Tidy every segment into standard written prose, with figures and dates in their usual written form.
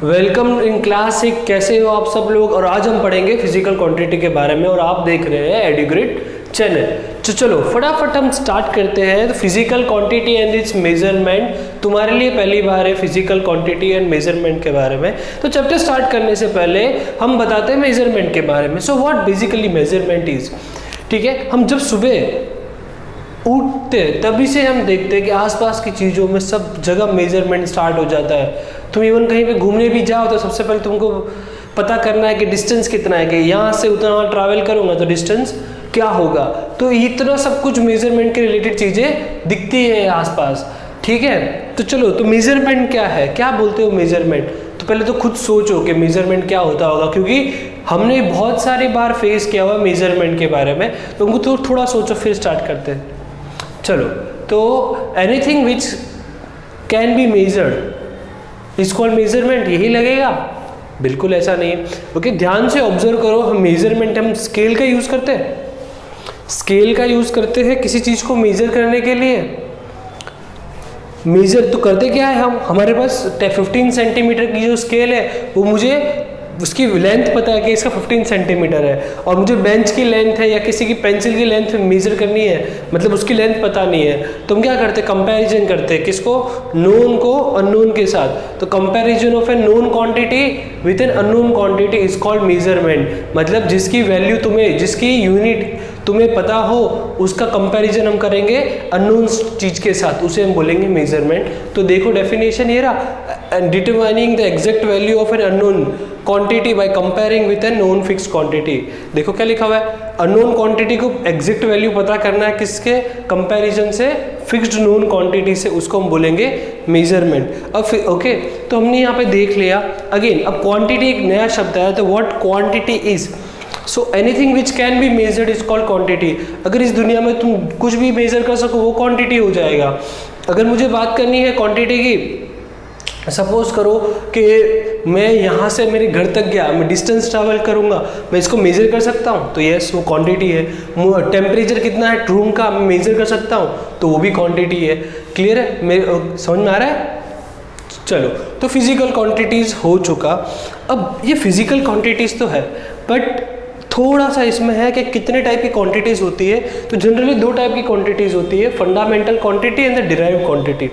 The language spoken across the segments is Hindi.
Welcome in class 6। कैसे हो आप सब लोग। और आज हम पढ़ेंगे फिजिकल क्वांटिटी के बारे में और आप देख रहे हैं एडुग्रिड चैनल। तो चलो फटाफट हम स्टार्ट करते हैं। तो physical quantity and it's measurement, तुम्हारे लिए पहली बार है फिजिकल क्वांटिटी एंड मेजरमेंट के बारे में। तो चैप्टर स्टार्ट करने से पहले हम बताते हैं मेजरमेंट के बारे में। So what basically measurement is. ठीक है, हम जब सुबह उठते तभी से हम देखते हैं कि आसपास की चीज़ों में सब जगह मेजरमेंट स्टार्ट हो जाता है। तुम इवन कहीं पे घूमने भी जाओ तो सबसे पहले तुमको पता करना है कि डिस्टेंस कितना है, कि यहाँ से उतना ट्रैवल करूँगा तो डिस्टेंस क्या होगा। तो इतना सब कुछ मेजरमेंट के रिलेटेड चीज़ें दिखती है आसपास। ठीक है, तो चलो, तो मेजरमेंट क्या है, क्या बोलते हो मेजरमेंट। तो पहले तो खुद सोचो कि मेजरमेंट क्या होता होगा, क्योंकि हमने बहुत सारी बार फेस किया हुआ मेजरमेंट के बारे में। तो उनको तो थोड़ा सोचो, फिर स्टार्ट करते हैं। चलो, तो anything which can be measured is called measurement, यही लगेगा। बिल्कुल ऐसा नहीं है। ओके, ध्यान से ऑब्जर्व करो। हम मेजरमेंट, हम स्केल का यूज करते हैं, स्केल का यूज करते हैं किसी चीज को मेजर करने के लिए। मेजर तो करते क्या है हम, हमारे पास 15 सेंटीमीटर की जो स्केल है वो मुझे उसकी लेंथ पता है कि इसका 15 सेंटीमीटर है, और मुझे बेंच की लेंथ है या किसी की पेंसिल की लेंथ मेजर करनी है, मतलब उसकी लेंथ पता नहीं है। तो हम क्या करते हैं, कंपैरिजन करते हैं। किसको, नोन को अननोन के साथ। तो comparison of A known quantity with N unknown quantity is called measurement. मतलब जिसकी वैल्यू तुम्हें, जिसकी यूनिट तुम्हें पता हो, उसका कंपैरिजन हम करेंगे अननोन चीज के साथ, उसे हम बोलेंगे मेजरमेंट। तो देखो डेफिनेशन ये रहा, determining the exact value of an unknown quantity by comparing with an known fixed quantity. देखो क्या लिखा हुआ है, अननोन क्वांटिटी को एग्जैक्ट वैल्यू पता करना है किसके, कंपैरिजन से फिक्स्ड नोन क्वांटिटी से, उसको हम बोलेंगे मेजरमेंट। अब ओके, तो हमने यहाँ पे देख लिया। अगेन अब क्वांटिटी एक नया शब्द आया, तो what quantity is. So anything which can be measured is called quantity. अगर इस दुनिया में तुम कुछ भी मेजर कर सको वो क्वांटिटी हो जाएगा। अगर मुझे बात करनी है क्वांटिटी की, सपोज करो कि मैं यहाँ से मेरे घर तक गया, मैं डिस्टेंस ट्रैवल करूँगा, मैं इसको मेजर कर सकता हूँ, तो यस वो क्वांटिटी है। टेम्परेचर कितना है रूम का, मैं मेजर कर सकता हूँ, तो वो भी क्वांटिटी है। क्लियर है, मेरे समझ में आ रहा है। चलो, तो फिजिकल क्वांटिटीज हो चुका। अब ये फिजिकल क्वांटिटीज तो है, बट थोड़ा सा इसमें है कि कितने टाइप की क्वांटिटीज होती है। तो जनरली दो टाइप की क्वांटिटीज होती है, fundamental quantity and the derived quantity.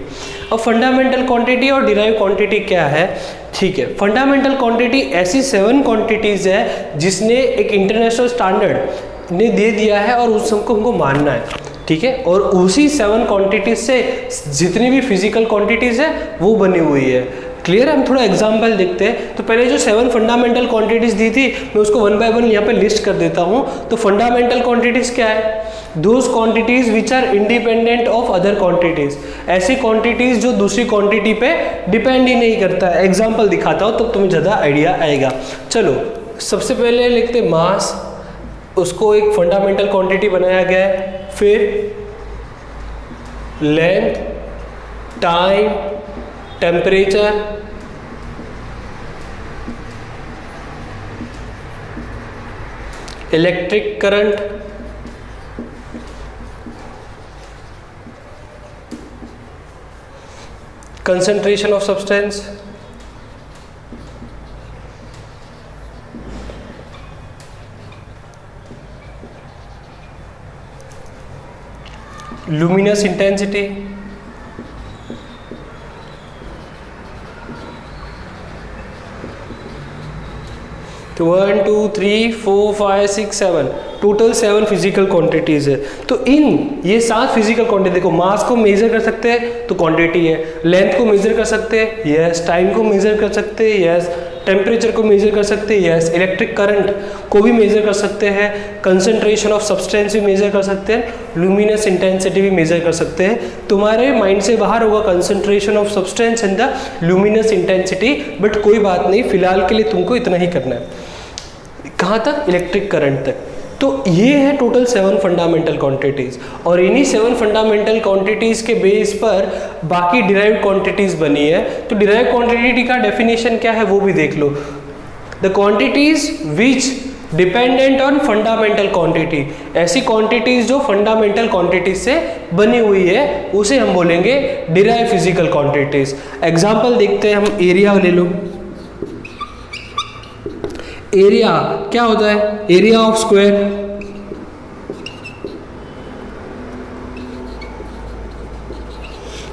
अब फंडामेंटल क्वांटिटी और डिराइव्ड क्वांटिटी क्या है। ठीक है, फंडामेंटल क्वांटिटी ऐसी 7 क्वांटिटीज है जिसने एक इंटरनेशनल स्टैंडर्ड ने दे दिया है और उस सबको हमको मानना है। ठीक है, और उसी 7 क्वांटिटीज से जितनी भी फिजिकल क्वांटिटीज है वो बनी हुई है। क्लियर है, हम थोड़ा एग्जांपल देखते हैं। तो पहले जो 7 फंडामेंटल क्वांटिटीज दी थी, मैं उसको 1 बाय 1 यहाँ पे लिस्ट कर देता हूँ। तो फंडामेंटल क्वांटिटीज क्या है, those quantities which are independent of other quantities. ऐसी क्वांटिटीज जो दूसरी क्वांटिटी पे डिपेंड ही नहीं करता है। एग्जाम्पल दिखाता हूँ तो तुम्हें ज़्यादा आइडिया आएगा। चलो, सबसे पहले लिखते मास, उसको एक फंडामेंटल क्वांटिटी बनाया गया है। फिर length, time, temperature, electric current, concentration of substance, luminous intensity, तो 1 2 3 4 5 6 7 टोटल 7 फिजिकल क्वांटिटीज है। तो इन ये 7 फिजिकल क्वांटिटी, देखो मास को मेजर कर सकते हैं तो क्वांटिटी है, लेंथ को मेजर कर सकते हैं यस, टाइम को मेजर कर सकते हैं यस, टेम्परेचर को मेजर कर सकते हैं यस, इलेक्ट्रिक करंट को भी मेजर कर सकते हैं, कंसंट्रेशन ऑफ सब्सटेंस भी मेजर कर सकते हैं, लुमिनस इंटेंसिटी भी मेजर कर सकते हैं। तुम्हारे माइंड से बाहर होगा concentration of substance and the luminous intensity, but कोई बात नहीं, फिलहाल के लिए तुमको इतना ही करना है। कहाँ तक, इलेक्ट्रिक करंट तक। तो ये है टोटल 7 फंडामेंटल क्वांटिटीज, और इन्हीं 7 फंडामेंटल क्वांटिटीज के बेस पर बाकी डिराइव्ड क्वांटिटीज बनी है। तो डिराइव्ड क्वांटिटी का डेफिनेशन क्या है वो भी देख लो। The quantities which dependent on fundamental quantity, ऐसी क्वांटिटीज जो फंडामेंटल क्वांटिटीज से बनी हुई है उसे हम बोलेंगे डिराइव फिजिकल क्वांटिटीज। एग्जाम्पल देखते हैं हम, एरिया ले लो, एरिया क्या होता है, area of square,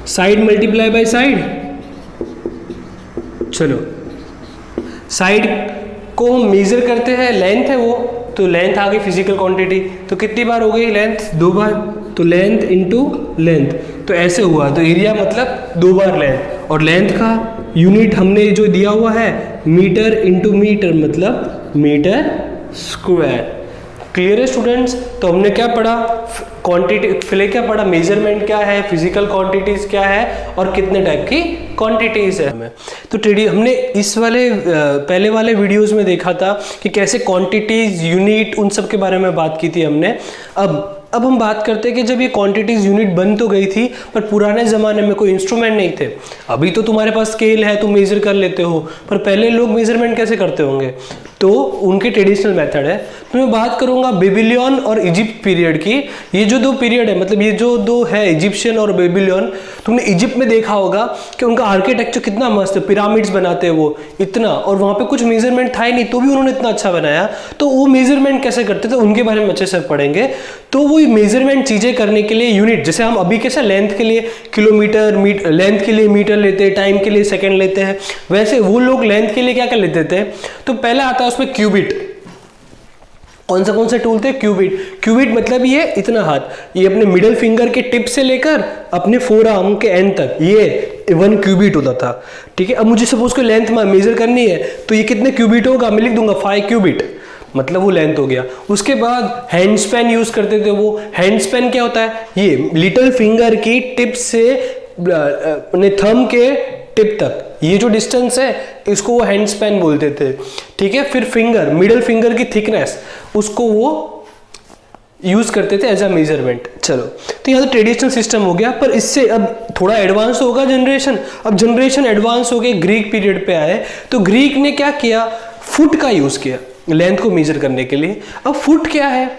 side multiply by side. चलो साइड को हम मेजर करते हैं, लेंथ है वो, तो लेंथ आ गई फिजिकल क्वांटिटी। तो कितनी बार हो गई लेंथ, 2 बार, तो लेंथ इंटू लेंथ, तो ऐसे हुआ। तो एरिया मतलब 2 बार लेंथ, और लेंथ का यूनिट हमने जो दिया हुआ है मीटर इंटू मीटर, मतलब मीटर स्क्वायर। क्लियर है स्टूडेंट्स? तो हमने क्या पढ़ा, क्वांटिटी, फिर क्या पढ़ा, मेजरमेंट क्या है, फिजिकल क्वांटिटीज क्या है, और कितने टाइप की क्वांटिटीज है हमें। तो हमने इस वाले पहले वाले वीडियोस में देखा था कि कैसे क्वांटिटीज, यूनिट, उन सब के बारे में बात की थी हमने। अब हम बात करते हैं कि जब ये क्वांटिटीज यूनिट बन तो गई थी, पर पुराने ज़माने में कोई इंस्ट्रूमेंट नहीं थे। अभी तो तुम्हारे पास स्केल है, तुम मेजर कर लेते हो, पर पहले लोग मेजरमेंट कैसे करते होंगे, तो उनके ट्रेडिशनल मेथड है। तो मैं बात करूंगा बेबीलोन और इजिप्ट पीरियड की। ये जो 2 पीरियड है, मतलब ये जो 2 है, इजिप्शियन और बेबीलोन, तुमने इजिप्ट में देखा होगा कि उनका आर्किटेक्चर कितना मस्त है, पिरामिड्स बनाते हैं वो इतना, और वहाँ पे कुछ मेजरमेंट था ही नहीं, तो भी उन्होंने इतना अच्छा बनाया। तो वो मेजरमेंट कैसे करते थे उनके बारे में अच्छे से पढ़ेंगे। तो वो मेजरमेंट चीज़ें करने के लिए यूनिट, जैसे हम अभी कैसे लेंथ के लिए किलोमीटर, लेंथ के लिए मीटर लेते हैं, टाइम के लिए सेकेंड लेते हैं, वैसे वो लोग लेंथ के लिए क्या क्या लेते थे। तो पहला आता है उसमें क्यूबिट। कौन से टूल थे, क्यूबिट। क्यूबिट मतलब ये इतना हाथ, ये अपने मिडिल फिंगर के टिप से लेकर अपने फोर आर्म के एंड तक, ये 1 क्यूबिट होता था। ठीक है, अब मुझे सपोज को लेंथ मेजर करनी है, तो ये कितने क्यूबिट होगा, मैं लिख दूंगा 5 क्यूबिट, मतलब वो लेंथ हो गया। उसके बाद हैंड स्पैन यूज करते थे वो। हैंड स्पैन क्या होता है, ये लिटिल फिंगर की टिप से अपने थंब के टिप तक, ये जो डिस्टेंस है इसको वो हैंड स्पैन बोलते थे। ठीक है, फिर फिंगर, मिडिल फिंगर की थिकनेस, उसको वो यूज करते थे एज अ मेजरमेंट। चलो, तो यहाँ तो ट्रेडिशनल सिस्टम हो गया, पर इससे अब थोड़ा एडवांस होगा जनरेशन। अब जनरेशन एडवांस हो गए, ग्रीक पीरियड पे आए, तो ग्रीक ने क्या किया, फुट का यूज किया लेंथ को मेजर करने के लिए। अब फुट क्या है,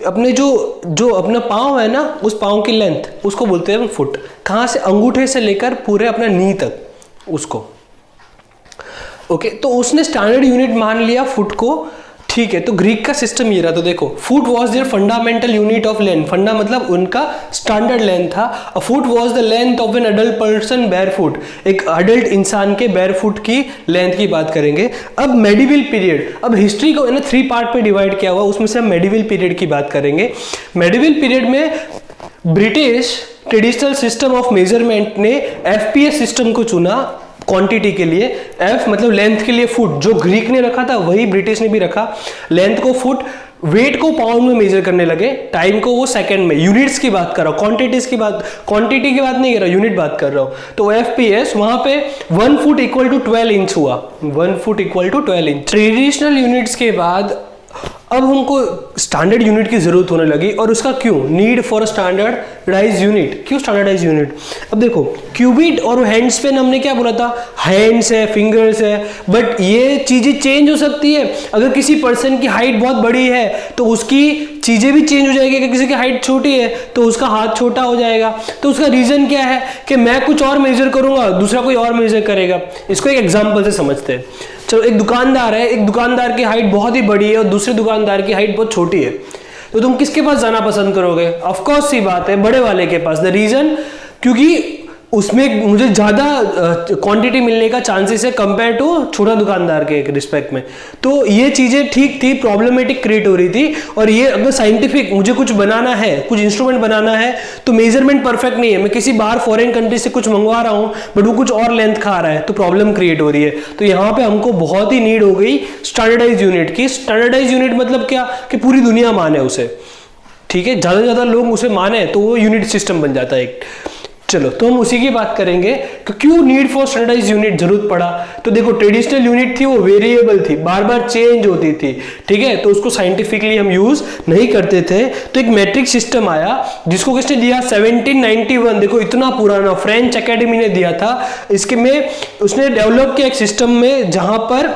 अपने जो अपना पाँव है ना, उस पाँव की लेंथ, उसको बोलते हैं फुट। कहाँ से, अंगूठे से लेकर पूरे अपना नी तक, उसको। ओके, तो उसने स्टैंडर्ड यूनिट मान लिया फुट को। ठीक है, तो ग्रीक का सिस्टम ये रहा। तो देखो, foot was there fundamental unit of length. फंडा मतलब उनका स्टैंडर्ड लेंथ था। A foot was the length of an adult person bear foot. एक अडल्ट इंसान के बेयर फुट की लेंथ की बात करेंगे। अब मेडिवल पीरियड, अब हिस्ट्री को 3 पार्ट पे डिवाइड किया हुआ, उसमें से हम मेडिवल पीरियड की बात करेंगे। मेडिवल पीरियड में British traditional system of measurement ने एफपीएस सिस्टम को चुना क्वांटिटी के लिए। एफ मतलब लेंथ के लिए फुट, जो ग्रीक ने रखा था वही ब्रिटिश ने भी रखा। लेंथ को फुट, वेट को पाउंड में मेजर करने लगे, टाइम को वो सेकंड में। यूनिट्स की बात कर रहा हूं, क्वांटिटीज की बात, क्वांटिटी की बात नहीं कर रहा, यूनिट बात कर रहा हूं। तो एफपीएस वहां पे 1 फुट इक्वल टू 12 इंच हुआ। 1 foot equal to 12 inch. Traditional units के बाद अब हमको स्टैंडर्ड यूनिट की जरूरत होने लगी, और उसका क्यों, नीड फॉर स्टैंडर्डाइज यूनिट। क्यों स्टैंडर्डाइज यूनिट, अब देखो क्यूबिट और हैंड स्पेन हमने क्या बोला था, हैंड्स है, फिंगर्स है, बट ये चीजें चेंज हो सकती है। अगर किसी पर्सन की हाइट बहुत बड़ी है तो उसकी चीजें भी चेंज हो जाएगी। अगर किसी की हाइट छोटी है तो उसका हाथ छोटा हो जाएगा। तो उसका रीजन क्या है कि मैं कुछ और मेजर करूंगा, दूसरा कोई और मेजर करेगा। इसको एक एग्जांपल से समझते हैं। चलो, एक दुकानदार है, एक दुकानदार की हाइट बहुत ही बड़ी है और दूसरे दुकानदार की हाइट बहुत छोटी है, तो तुम किसके पास जाना पसंद करोगे? ऑफ कोर्स सी बात है, बड़े वाले के पास। द रीजन, क्योंकि उसमें मुझे ज्यादा क्वांटिटी मिलने का चांसेस है कंपेयर टू छोटा दुकानदार के रिस्पेक्ट में। तो ये चीजें ठीक थी, प्रॉब्लमेटिक क्रिएट हो रही थी। और ये अगर साइंटिफिक मुझे कुछ बनाना है, कुछ इंस्ट्रूमेंट बनाना है, तो मेजरमेंट परफेक्ट नहीं है, मैं किसी बाहर फॉरेन कंट्री से कुछ मंगवा रहा हूं बट वो कुछ और लेंथ खा रहा है, तो प्रॉब्लम क्रिएट हो रही है। तो यहाँ पे हमको बहुत ही नीड हो गई स्टैंडर्डाइज यूनिट की। स्टैंडर्डाइज यूनिट मतलब क्या, कि पूरी दुनिया माने उसे। ठीक है, ज्यादा से ज्यादा लोग उसे माने तो वो यूनिट सिस्टम बन जाता है एक। चलो, तो हम उसी की बात करेंगे कि क्यों नीड फॉर स्टैंडर्डाइज यूनिट जरूरत पड़ा। तो देखो, ट्रेडिशनल यूनिट थी वो वेरिएबल थी, बार बार चेंज होती थी। ठीक है, तो उसको साइंटिफिकली हम यूज नहीं करते थे। तो एक मैट्रिक सिस्टम आया जिसको किसने दिया, 1791। देखो, इतना पुराना, फ्रेंच एकेडमी ने दिया था। इसके में उसने डेवलप किया एक सिस्टम में जहां पर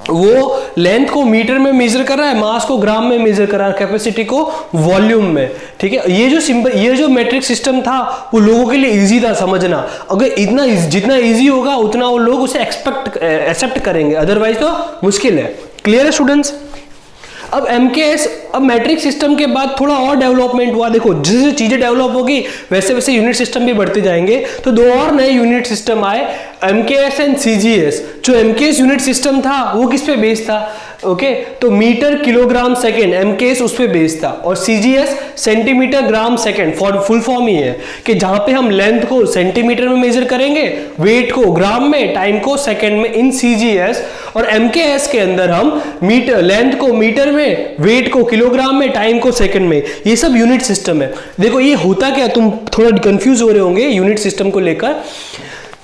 वो लेंथ को मीटर में मेजर कर रहा है, मास को ग्राम में मेजर कर रहा है, कैपेसिटी को वॉल्यूम में। ठीक है, ये जो मैट्रिक सिस्टम था वो लोगों के लिए इजी था समझना। अगर जितना इजी होगा उतना वो लोग उसे एक्सेप्ट करेंगे, अदरवाइज तो मुश्किल है। क्लियर है स्टूडेंट्स? अब MKS, अब मैट्रिक सिस्टम के बाद थोड़ा और डेवलपमेंट हुआ। देखो जैसे जैसे चीजें डेवलप होगी वैसे वैसे यूनिट सिस्टम भी बढ़ते जाएंगे, तो दो और नए यूनिट सिस्टम आए, MKS एंड CGS। जो MKS यूनिट सिस्टम था वो किस पे बेस्ड था? ओके, तो मीटर किलोग्राम सेकेंड, MKS उस पे बेस्ड था, और CGS centimetre gram second. Full form ही है कि जहां पे हम लेंथ को सेंटीमीटर में मेजर करेंगे, वेट को ग्राम में, टाइम को सेकेंड में इन CGS, और MKS के अंदर हम मीटर, लेंथ को मीटर में, वेट को किलोग्राम में, टाइम को सेकंड में। ये सब यूनिट सिस्टम है। देखो ये होता क्या, तुम थोड़ा कंफ्यूज हो रहे होंगे यूनिट सिस्टम को लेकर।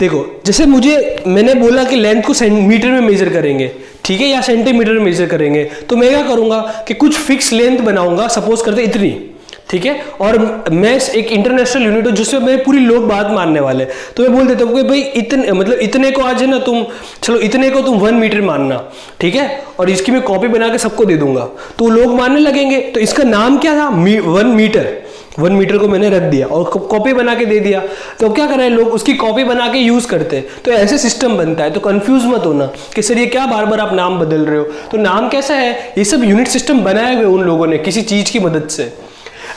देखो जैसे मैंने बोला कि लेंथ को मीटर में मेजर करेंगे, ठीक है, या सेंटीमीटर में मेजर करेंगे, तो मैं क्या करूंगा कि कुछ फिक्स लेंथ बनाऊंगा, सपोज करते इतनी, ठीक है, और मैं एक इंटरनेशनल यूनिट हूं जिसमें मेरे पूरी लोग बात मानने वाले, तो मैं बोल देता हूँ कि भाई इतने, मतलब इतने को आज है ना तुम, चलो इतने को तुम 1 मीटर मानना, ठीक है, और इसकी मैं कॉपी बना के सबको दे दूंगा, तो लोग मानने लगेंगे। तो इसका नाम क्या था? 1 मीटर को मैंने रख दिया और कॉपी बना के दे दिया। तो क्या कर रहे हैं लोग, उसकी कॉपी बना के यूज करते हैं। तो ऐसे सिस्टम बनता है। तो कंफ्यूज मत होना कि सर ये क्या बार बार आप नाम बदल रहे हो। तो नाम कैसा है, ये सब यूनिट सिस्टम बनाए हुए उन लोगों ने किसी चीज की मदद से।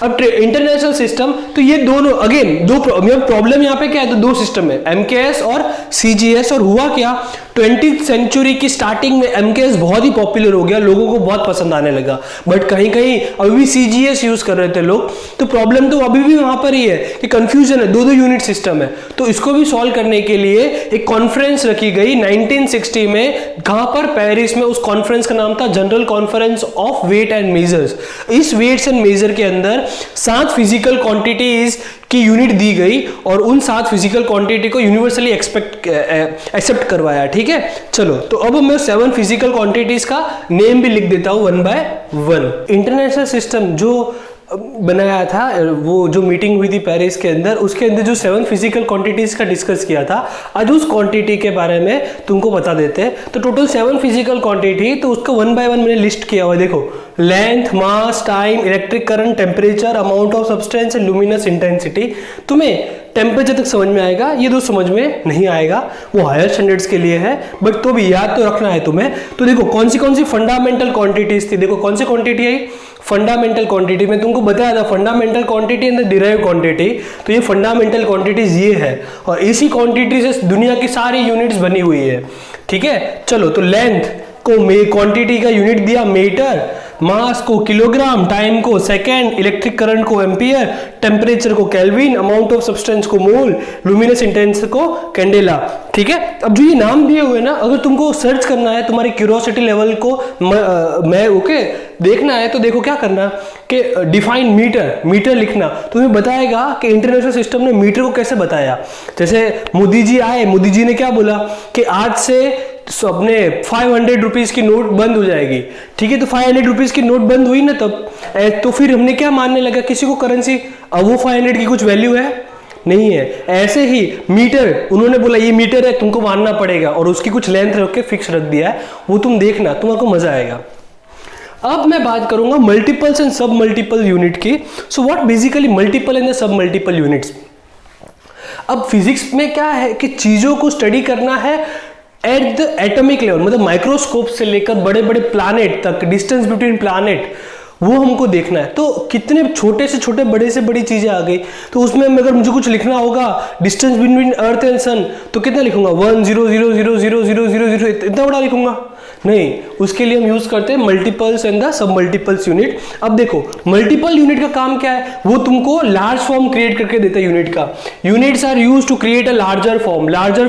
अब इंटरनेशनल सिस्टम, तो ये दोनों अगेन दो प्रॉब्लम यहाँ पे क्या है, तो दो सिस्टम है, MKS और CGS। और हुआ क्या, 20th सेंचुरी की स्टार्टिंग में MKS बहुत ही पॉपुलर हो गया, लोगों को बहुत पसंद आने लगा, बट कहीं कहीं अभी भी CGS यूज कर रहे थे लोग। तो प्रॉब्लम तो अभी भी वहां पर ही है कि कंफ्यूजन है, दो यूनिट सिस्टम है। तो इसको भी सॉल्व करने के लिए एक कॉन्फ्रेंस रखी गई 1960 में, कहां पर? पेरिस में। उस कॉन्फ्रेंस का नाम था general conference of weight and measures. इस वेट्स एंड मेजर के अंदर 7 फिजिकल क्वांटिटीज की यूनिट दी गई, और उन 7 फिजिकल क्वांटिटी को यूनिवर्सली एक्सेप्ट करवाया, ठीक है। चलो, तो अब मैं 7 फिजिकल क्वांटिटीज का नेम भी लिख देता हूं 1 by 1। इंटरनेशनल सिस्टम जो बनाया था, वो जो मीटिंग हुई थी पेरिस के अंदर, उसके अंदर जो 7 फिजिकल क्वांटिटीज का डिस्कस किया था, आज उस क्वांटिटी के बारे में तुमको बता देते हैं। तो टोटल 7 फिजिकल क्वांटिटी, तो उसको 1 by 1 मैंने लिस्ट किया हुआ। देखो, length, mass, time, electric current, temperature, amount of substance and luminous intensity. तुम्हें टेम्परेचर तक समझ में आएगा, ये दो समझ में नहीं आएगा, वो हायर स्टैंडर्ड्स के लिए है, बट तो भी याद तो रखना है तुम्हें। तो देखो कौन सी फंडामेंटल क्वांटिटीज थी। देखो कौन सी क्वांटिटी आई, फंडामेंटल क्वांटिटी। में तुमको बताया था fundamental quantity and the derive quantity. तो ये फंडामेंटल क्वांटिटीज ये है, और इसी क्वांटिटी से दुनिया की सारी यूनिट्स बनी हुई है, ठीक है। चलो, तो लेंथ को क्वांटिटी का यूनिट दिया मीटर, मास को किलोग्राम, टाइम को सेकेंड, इलेक्ट्रिक करंट को एम्पियर, टेम्परेचर को केल्विन, अमाउंट ऑफ सब्सटेंस को मोल, लुमिनस इंटेंसिटी को कैंडेला, ठीक है। अब जो ये नाम दिए हुए ना, अगर तुमको सर्च करना है, तुम्हारी क्यूरियोसिटी लेवल को मैं ओके देखना है, तो देखो क्या करना कि डिफाइन मीटर लिखना, तुम्हें बताएगा कि इंटरनेशनल सिस्टम ने मीटर को कैसे बताया। जैसे मोदी जी आए, मोदी जी ने क्या बोला कि आज से अपने 500 रुपीज की नोट बंद हो जाएगी, ठीक है। तो 500 रुपीज की नोट बंद हुई ना तब, तो फिर हमने क्या मानने लगा, किसी को करेंसी, अब वो 500 की कुछ वैल्यू है नहीं है। ऐसे ही मीटर, उन्होंने बोला ये मीटर है, तुमको मानना पड़ेगा, और उसकी कुछ लेंथ रख के फिक्स रख दिया है, वो तुम देखना, तुम्हारा मजा आएगा। अब मैं बात करूंगा multiples and sub multiple unit की। So what basically multiple and sub multiple units. अब फिजिक्स में क्या है कि चीजों को स्टडी करना है एट द एटॉमिक लेवल, मतलब माइक्रोस्कोप से लेकर बड़े बड़े प्लैनेट तक, डिस्टेंस बिटवीन प्लैनेट, वो हमको देखना है। तो कितने छोटे से छोटे, बड़े से बड़ी चीजें आ गई, तो उसमें अगर मुझे कुछ लिखना होगा डिस्टेंस बिटवीन अर्थ एंड सन, तो कितना लिखूंगा 1,0,0,0,0,0,0,0,0 इतना बड़ा लिखूंगा नहीं। उसके लिए हम यूज करते हैं multiples and the sub multiples unit. अब देखो मल्टीपल यूनिट का काम क्या है, वो तुमको लार्ज फॉर्म क्रिएट करके देता है यूनिट का। Units are used to create a larger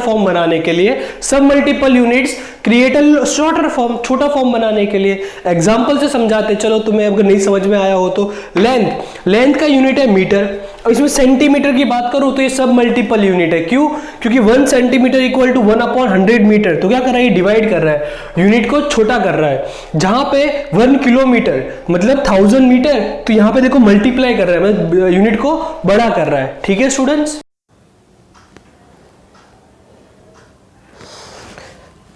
form बनाने के लिए। सब multiple units create a shorter form, छोटा फॉर्म बनाने के लिए। एग्जांपल से समझाते, चलो तुम्हें अगर नहीं समझ में आया हो तो, लेंथ का यूनिट है मीटर, और इसमें सेंटीमीटर की बात करूं तो ये सब मल्टीपल यूनिट है। क्यों? क्योंकि 1 सेंटीमीटर इक्वल टू 1/100 मीटर। तो क्या कर रहा है, डिवाइड कर रहा है, यूनिट को छोटा कर रहा है। जहां पे 1 किलोमीटर मतलब 1000 मीटर, तो यहां पे देखो मल्टीप्लाई कर रहा है, मतलब यूनिट को बड़ा कर रहा है, ठीक है students.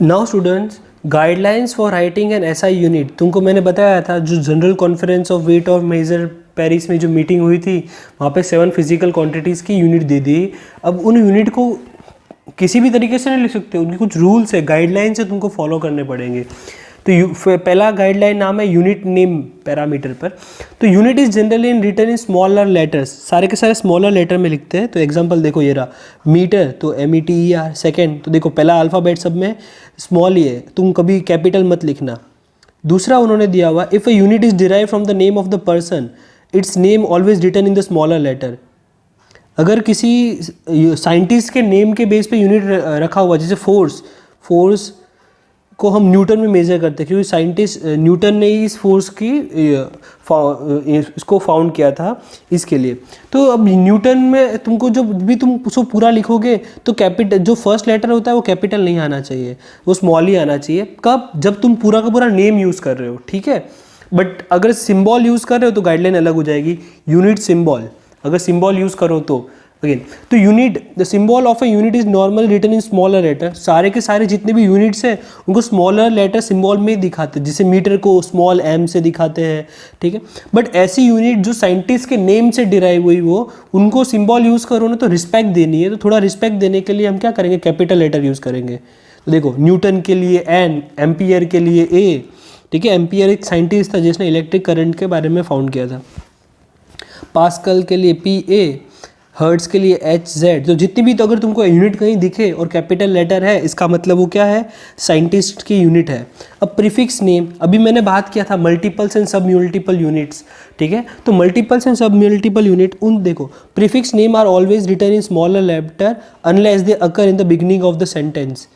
Now students, guidelines for writing an SI unit. तुमको मैंने बताया था जो जनरल कॉन्फ्रेंस ऑफ वेट और मेजर पेरिस में जो मीटिंग हुई थी, वहाँ पे 7 फिजिकल क्वांटिटीज़ की यूनिट दे दी। अब उन यूनिट को किसी भी तरीके से नहीं लिख सकते, उनके कुछ रूल्स है, गाइडलाइंस है, तुमको फॉलो करने पड़ेंगे। तो पहला गाइडलाइन नाम है यूनिट नेम पैरामीटर पर। तो unit is generally in written in smaller letters, सारे के सारे स्मॉलर लेटर में लिखते हैं। तो एग्जांपल देखो ये रहा, मीटर तो METER, सेकेंड तो देखो पहला अल्फ़ाबेट सब में स्मॉल ही है, तुम कभी कैपिटल मत लिखना। दूसरा उन्होंने दिया हुआ, if a unit is derive from the name of the person its name always written in the smaller letter. अगर किसी साइंटिस्ट के नेम के बेस पे यूनिट रखा हुआ, जैसे फोर्स को हम न्यूटन में मेजर करते हैं क्योंकि साइंटिस्ट न्यूटन ने ही इस फोर्स की इसको फाउंड किया था इसके लिए। तो अब न्यूटन में तुमको जो भी तुम उसको पूरा लिखोगे तो कैपिटल जो फर्स्ट लेटर होता है वो कैपिटल नहीं आना चाहिए, वो स्मॉल ही आना चाहिए। कब? जब तुम पूरा का पूरा नेम यूज़ कर रहे हो, ठीक है। बट अगर सिंबल यूज़ कर रहे हो तो गाइडलाइन अलग हो जाएगी। यूनिट सिंबल, अगर सिंबल यूज़ करो तो अगेन, तो unit, the symbol of a unit is normal written in smaller letter. सारे के सारे जितने भी यूनिट्स हैं उनको स्मॉलर लेटर सिंबल में ही दिखाते हैं, जैसे मीटर को स्मॉल m से दिखाते हैं, ठीक है। बट ऐसी यूनिट जो साइंटिस्ट के नेम से डिराइव हुई वो उनको सिंबल यूज़ करो ना तो रिस्पेक्ट देनी है, तो थोड़ा रिस्पेक्ट देने के लिए हम क्या करेंगे, कैपिटल लेटर यूज़ करेंगे। तो देखो न्यूटन के लिए N, एम्पियर के लिए A, ठीक है। एम्पियर एक साइंटिस्ट था जिसने इलेक्ट्रिक करंट के बारे में फाउंड किया था। पास्कल के लिए PA, हर्ट्ज के लिए HZ। तो जितनी भी, तो अगर तुमको यूनिट कहीं दिखे और कैपिटल लेटर है इसका मतलब वो क्या है, साइंटिस्ट की यूनिट है। अब प्रीफिक्स नेम, अभी मैंने बात किया था multiples and sub multiple units, ठीक है। तो multiples and sub multiple unit, उन देखो prefix name are always written in smaller letter unless they occur in the beginning of the sentence.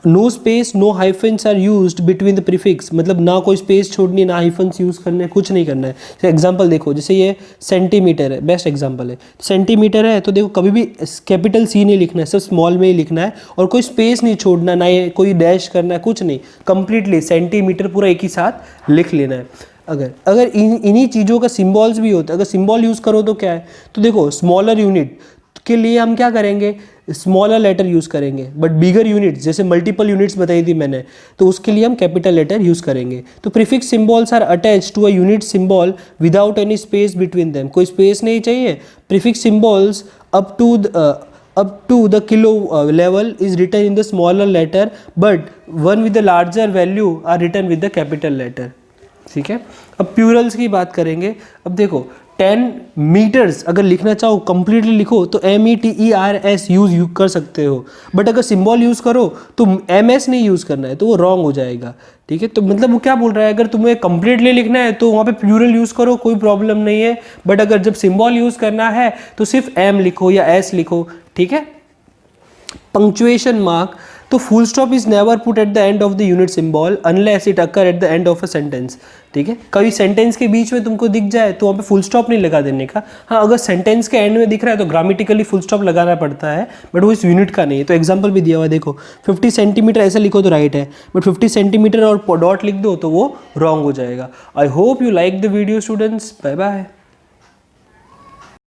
No space no hyphens are used between the prefix, मतलब ना कोई स्पेस छोड़नी, ना हाइफन्स यूज़ करने, कुछ नहीं करना है। जैसे एग्जांपल देखो, जैसे ये सेंटीमीटर है, बेस्ट एग्जांपल है। सेंटीमीटर है तो देखो कभी भी कैपिटल C नहीं लिखना है, सिर्फ स्मॉल में ही लिखना है और कोई स्पेस नहीं छोड़ना, ना ये कोई डैश करना है, कुछ नहीं, कंप्लीटली सेंटीमीटर पूरा एक ही साथ लिख लेना है। अगर इन्हीं चीज़ों का सिम्बॉल्स भी होता है, अगर सिम्बॉल यूज़ करो तो क्या है, तो देखो स्मॉलर यूनिट के लिए हम क्या करेंगे, स्मॉलर लेटर यूज़ करेंगे। बट बिगर यूनिट्स, जैसे मल्टीपल यूनिट्स बताई थी मैंने, तो उसके लिए हम कैपिटल लेटर यूज़ करेंगे। तो prefix symbols are attached to a unit symbol without any space between them, कोई स्पेस नहीं चाहिए। Prefix symbols up to the kilo level is written in the smaller letter but one with the larger value are written with the capital letter, ठीक है। अब प्यूरल्स की बात करेंगे। अब देखो 10 मीटर्स अगर लिखना चाहो कंप्लीटली लिखो तो METERS यूज़ कर सकते हो, बट अगर सिंबल यूज़ करो तो MS नहीं यूज़ करना है, तो वो रॉन्ग हो जाएगा, ठीक है। तो मतलब वो क्या बोल रहा है, अगर तुम्हें कंप्लीटली लिखना है तो वहाँ पे प्लूरल यूज़ करो, कोई प्रॉब्लम नहीं है। बट अगर जब सिंबल यूज़ करना है तो सिर्फ M लिखो या S लिखो, ठीक है। पंक्चुएशन मार्क, तो full stop is never put at the end of the unit symbol unless it occur at the end of a sentence, ठीक है। कभी सेंटेंस के बीच में तुमको दिख जाए तो वहाँ पे फुल स्टॉप नहीं लगा देने का। हाँ, अगर सेंटेंस के एंड में दिख रहा है तो ग्रामेटिकली फुल स्टॉप लगाना पड़ता है, बट वो इस यूनिट का नहीं है। तो एग्जांपल भी दिया हुआ है, देखो 50 सेंटीमीटर ऐसे लिखो तो राइट है, बट 50 सेंटीमीटर और डॉट लिख दो तो वो रॉन्ग हो जाएगा। I hope you like the video students, bye bye.